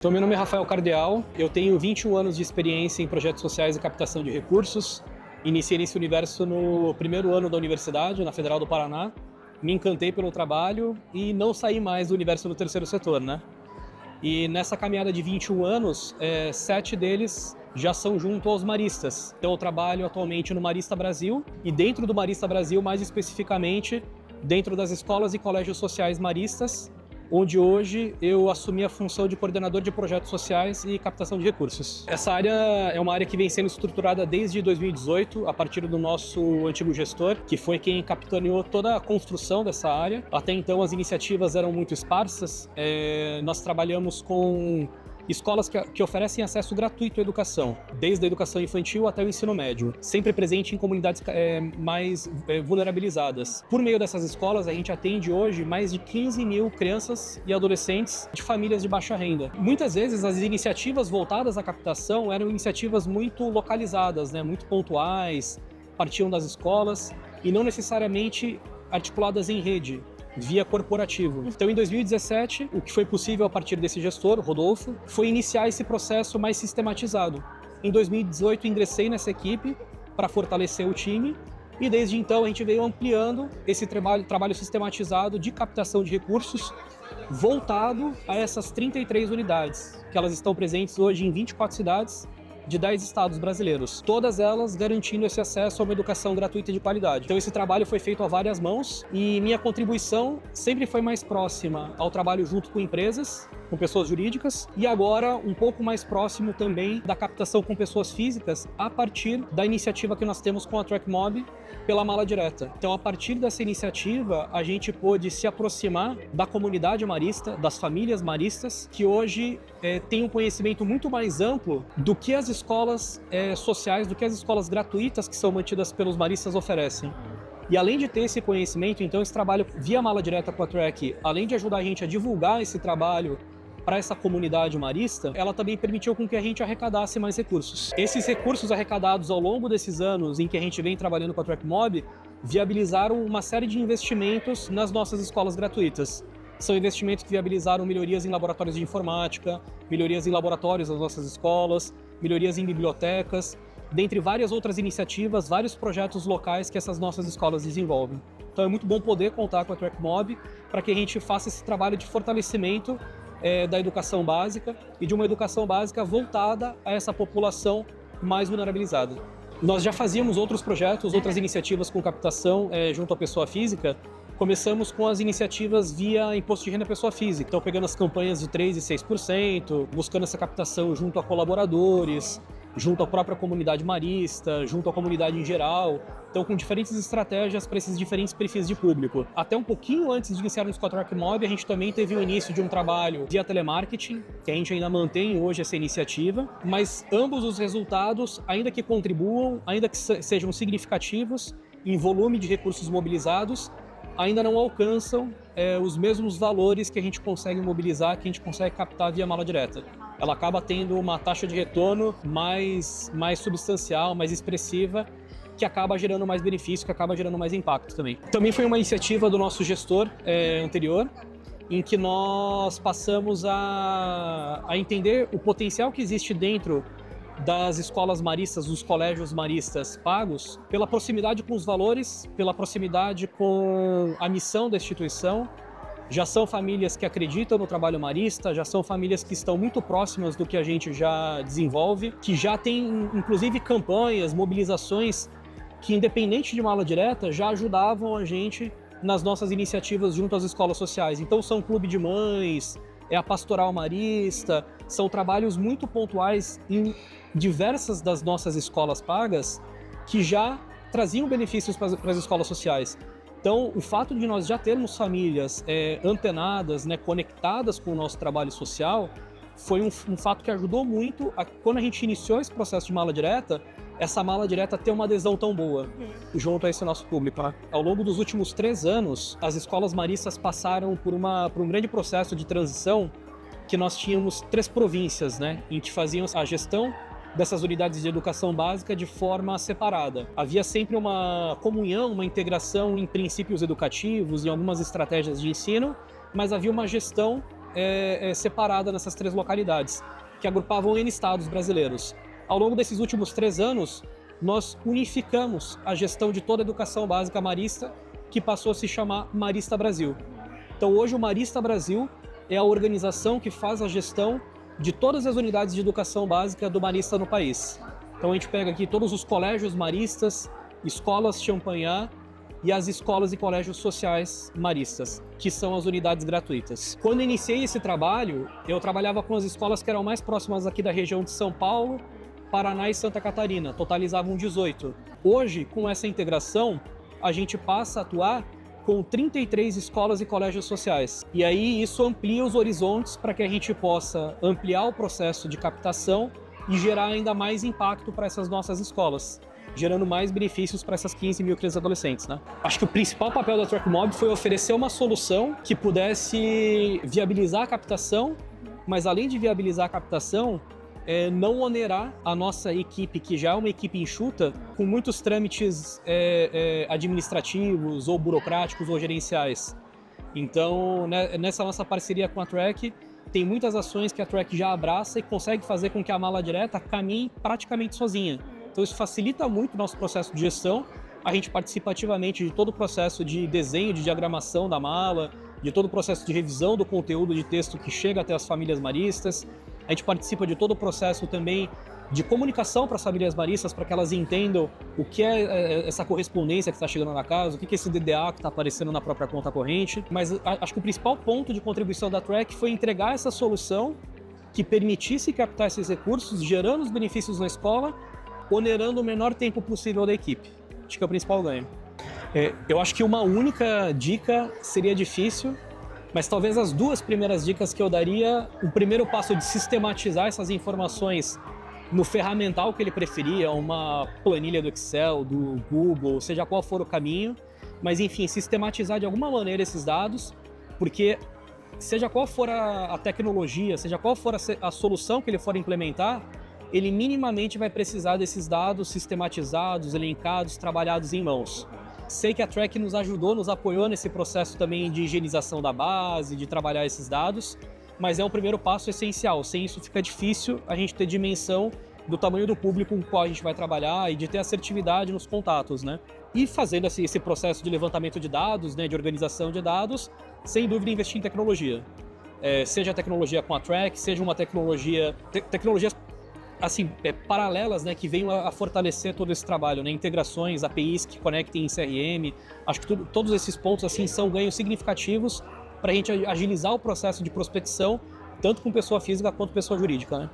Então, meu nome é Rafael Cardeal, eu tenho 21 anos de experiência em projetos sociais e captação de recursos. Iniciei nesse universo no primeiro ano da universidade, na Federal do Paraná. Me encantei pelo trabalho e não saí mais do universo do terceiro setor, né? E nessa caminhada de 21 anos, 7 deles já são junto aos maristas. Então eu trabalho atualmente no Marista Brasil e dentro do Marista Brasil, mais especificamente, dentro das escolas e colégios sociais maristas, onde hoje eu assumi a função de coordenador de projetos sociais e captação de recursos. Essa área é uma área que vem sendo estruturada desde 2018, a partir do nosso antigo gestor, que foi quem capitaneou toda a construção dessa área. Até então as iniciativas eram muito esparsas, nós trabalhamos com escolas que oferecem acesso gratuito à educação, desde a educação infantil até o ensino médio, sempre presente em comunidades mais vulnerabilizadas. Por meio dessas escolas, a gente atende hoje mais de 15 mil crianças e adolescentes de famílias de baixa renda. Muitas vezes, as iniciativas voltadas à captação eram iniciativas muito localizadas, né, muito pontuais, partiam das escolas e não necessariamente articuladas em rede, via corporativo. Então, em 2017, o que foi possível a partir desse gestor, Rodolfo, foi iniciar esse processo mais sistematizado. Em 2018, ingressei nessa equipe para fortalecer o time e desde então a gente veio ampliando esse trabalho sistematizado de captação de recursos voltado a essas 33 unidades, que elas estão presentes hoje em 24 cidades de 10 estados brasileiros, todas elas garantindo esse acesso a uma educação gratuita e de qualidade. Então esse trabalho foi feito a várias mãos e minha contribuição sempre foi mais próxima ao trabalho junto com empresas, com pessoas jurídicas e agora um pouco mais próximo também da captação com pessoas físicas a partir da iniciativa que nós temos com a TrackMob pela Mala Direta. Então a partir dessa iniciativa a gente pôde se aproximar da comunidade marista, das famílias maristas, que hoje tem um conhecimento muito mais amplo do que as escolas sociais, do que as escolas gratuitas que são mantidas pelos maristas oferecem. E além de ter esse conhecimento, então esse trabalho via Mala Direta com a Track, além de ajudar a gente a divulgar esse trabalho para essa comunidade marista, ela também permitiu com que a gente arrecadasse mais recursos. Esses recursos arrecadados ao longo desses anos em que a gente vem trabalhando com a TrackMob viabilizaram uma série de investimentos nas nossas escolas gratuitas. São investimentos que viabilizaram melhorias em laboratórios de informática, melhorias em laboratórios das nossas escolas, melhorias em bibliotecas, dentre várias outras iniciativas, vários projetos locais que essas nossas escolas desenvolvem. Então é muito bom poder contar com a TrackMob para que a gente faça esse trabalho de fortalecimento da educação básica e de uma educação básica voltada a essa população mais vulnerabilizada. Nós já fazíamos outros projetos, outras iniciativas com captação junto à pessoa física. Começamos com as iniciativas via imposto de renda pessoa física, então pegando as campanhas de 3% e 6%, buscando essa captação junto a colaboradores, junto à própria comunidade marista, junto à comunidade em geral, então com diferentes estratégias para esses diferentes perfis de público. Até um pouquinho antes de iniciarmos com a TrackMob, a gente também teve o início de um trabalho via telemarketing, que a gente ainda mantém hoje essa iniciativa, mas ambos os resultados, ainda que contribuam, ainda que sejam significativos em volume de recursos mobilizados, ainda não alcançam os mesmos valores que a gente consegue mobilizar, que a gente consegue captar via Mala Direta. Ela acaba tendo uma taxa de retorno mais substancial, mais expressiva, que acaba gerando mais benefício, que acaba gerando mais impacto também. Também foi uma iniciativa do nosso gestor anterior, em que nós passamos a entender o potencial que existe dentro das escolas maristas, dos colégios maristas pagos, pela proximidade com os valores, pela proximidade com a missão da instituição. Já são famílias que acreditam no trabalho marista, já são famílias que estão muito próximas do que a gente já desenvolve, que já tem inclusive campanhas, mobilizações que, independente de Mala Direta, já ajudavam a gente nas nossas iniciativas junto às escolas sociais. Então são clube de mães, a pastoral marista, são trabalhos muito pontuais em diversas das nossas escolas pagas que já traziam benefícios para as escolas sociais. Então, o fato de nós já termos famílias antenadas, né, conectadas com o nosso trabalho social, foi um fato que ajudou muito quando a gente iniciou esse processo de Mala Direta, essa Mala Direta ter uma adesão tão boa junto a esse nosso público. Ao longo dos últimos 3 anos, as escolas maristas passaram por um grande processo de transição, que nós tínhamos 3 províncias, né, em que faziam a gestão dessas unidades de educação básica de forma separada. Havia sempre uma comunhão, uma integração em princípios educativos, em algumas estratégias de ensino, mas havia uma gestão separada nessas 3 localidades, que agrupavam N estados brasileiros. Ao longo desses últimos 3 anos, nós unificamos a gestão de toda a educação básica marista, que passou a se chamar Marista Brasil. Então hoje o Marista Brasil é a organização que faz a gestão de todas as unidades de educação básica do Marista no país. Então a gente pega aqui todos os colégios maristas, escolas Champagnat e as escolas e colégios sociais maristas, que são as unidades gratuitas. Quando iniciei esse trabalho, eu trabalhava com as escolas que eram mais próximas aqui da região de São Paulo, Paraná e Santa Catarina, totalizavam 18. Hoje, com essa integração, a gente passa a atuar com 33 escolas e colégios sociais. E aí isso amplia os horizontes para que a gente possa ampliar o processo de captação e gerar ainda mais impacto para essas nossas escolas, gerando mais benefícios para essas 15 mil crianças e adolescentes, né? Acho que o principal papel da TrackMob foi oferecer uma solução que pudesse viabilizar a captação, mas além de viabilizar a captação, não onerar a nossa equipe, que já é uma equipe enxuta, com muitos trâmites administrativos ou burocráticos ou gerenciais. Então, nessa nossa parceria com a Track, tem muitas ações que a Track já abraça e consegue fazer com que a mala direta caminhe praticamente sozinha. Então isso facilita muito o nosso processo de gestão. A gente participa ativamente de todo o processo de desenho, de diagramação da mala, de todo o processo de revisão do conteúdo de texto que chega até as famílias maristas. A gente participa de todo o processo também de comunicação para as famílias maristas, para que elas entendam o que é essa correspondência que está chegando na casa, o que é esse DDA que está aparecendo na própria conta corrente. Mas acho que o principal ponto de contribuição da Track foi entregar essa solução que permitisse captar esses recursos, gerando os benefícios na escola, onerando o menor tempo possível da equipe. Acho que é o principal ganho. Eu acho que uma única dica seria difícil, mas talvez as 2 primeiras dicas que eu daria, o primeiro passo de sistematizar essas informações no ferramental que ele preferia, uma planilha do Excel, do Google, seja qual for o caminho, mas enfim, sistematizar de alguma maneira esses dados, porque seja qual for a tecnologia, seja qual for a solução que ele for implementar, ele minimamente vai precisar desses dados sistematizados, elencados, trabalhados em mãos. Sei que a Track nos ajudou, nos apoiou nesse processo também de higienização da base, de trabalhar esses dados, mas é um primeiro passo essencial. Sem isso fica difícil a gente ter dimensão do tamanho do público com o qual a gente vai trabalhar e de ter assertividade nos contatos, né? E fazendo esse processo de levantamento de dados, né, de organização de dados, sem dúvida investir em tecnologia. Seja a tecnologia com a Track, seja uma tecnologias assim, paralelas, né, que venham a fortalecer todo esse trabalho, né, integrações, APIs que conectem em CRM. Acho que todos esses pontos assim são ganhos significativos para a gente agilizar o processo de prospecção, tanto com pessoa física quanto pessoa jurídica, né?